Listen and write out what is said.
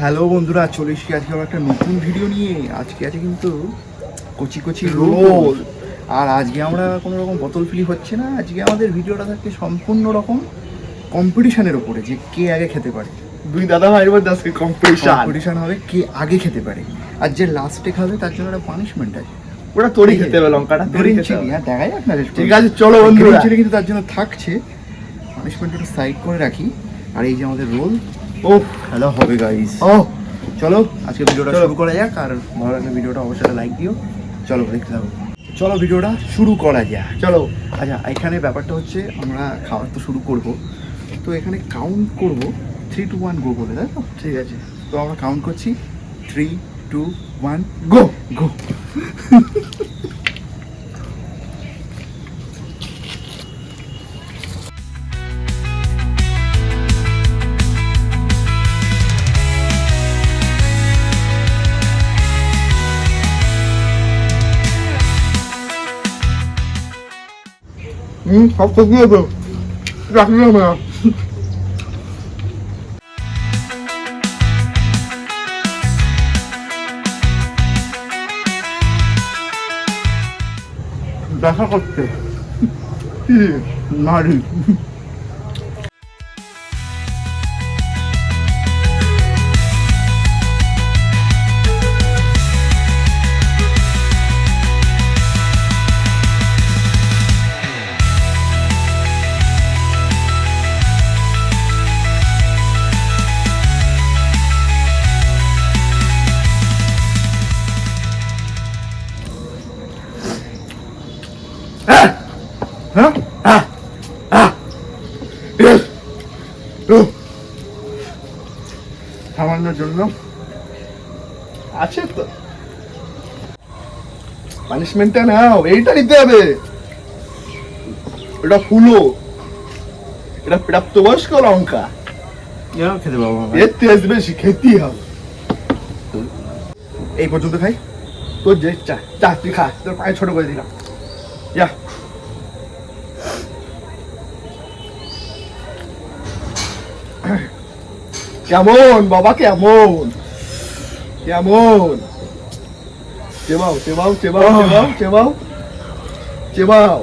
Hello বন্ধুরা, চলে এসেছি আজকে আমার একটা নতুন ভিডিও নিয়ে। আজকে আছে কিন্তু কচি কচি রোল। আর আজকে আমরা কোনো রকম বোতল ফিলি হচ্ছে না। আজকে আমাদের ভিডিওটা থাকছে সম্পূর্ণ রকম কম্পিটিশনের ওপরে, যে কে আগে খেতে পারে। দুই দাদা ভাইয়ের মধ্যে আজকে কম্পিটিশন হবে কে আগে খেতে পারে। আর যে লাস্টে খাবে তার জন্য একটা পানিশমেন্ট আছে। ওটা তোরই খেতে হবে, লঙ্কাটা তোরই খেতে হবে। হ্যাঁ, দেখা যাক না। ঠিক আছে, চলো বন্ধুরা। কিন্তু তার জন্য থাকছে পানিশমেন্টটা সাইড করে রাখি। আর এই যে আমাদের রোল, ও হ্যালো হবে গাইস। ও চলো আজকে ভিডিওটা শুরু করা যাক। আর ভালো লাগলে ভিডিওটা অবশ্যই লাইক দিও। চলো দেখতে থাকো। চলো ভিডিওটা শুরু করা যাক। চলো। আচ্ছা, এখানে ব্যাপারটা হচ্ছে আমরা খাবার তো শুরু করব, তো এখানে কাউন্ট করব 3, 2, 1 গো বলে, তাই তো? ঠিক আছে, তো আমরা কাউন্ট করছি 3, 2, 1 গো গো। সব তো দিয়ে দেবো, রাখলাম না। দেখা করতে কি নারী। সামান্যের জন্য আছে তো পানিশমেন্টটা নাও, এইটা নিতে হবে। এটা ফুলো, এটা প্রাপ্তবয়স্ক লঙ্কা, খেতে পাবো। এর তেজ বেশি, খেতেই হবে। এই পর্যন্ত খাই। তোর যে চা চা তুই খা, তোর পায়ে ছোট করে দিলাম। যা। কেমন বাবা, কেমন কেমন? চেবাও চেবাও চেবাও চেবাও চেবাও চেবাও।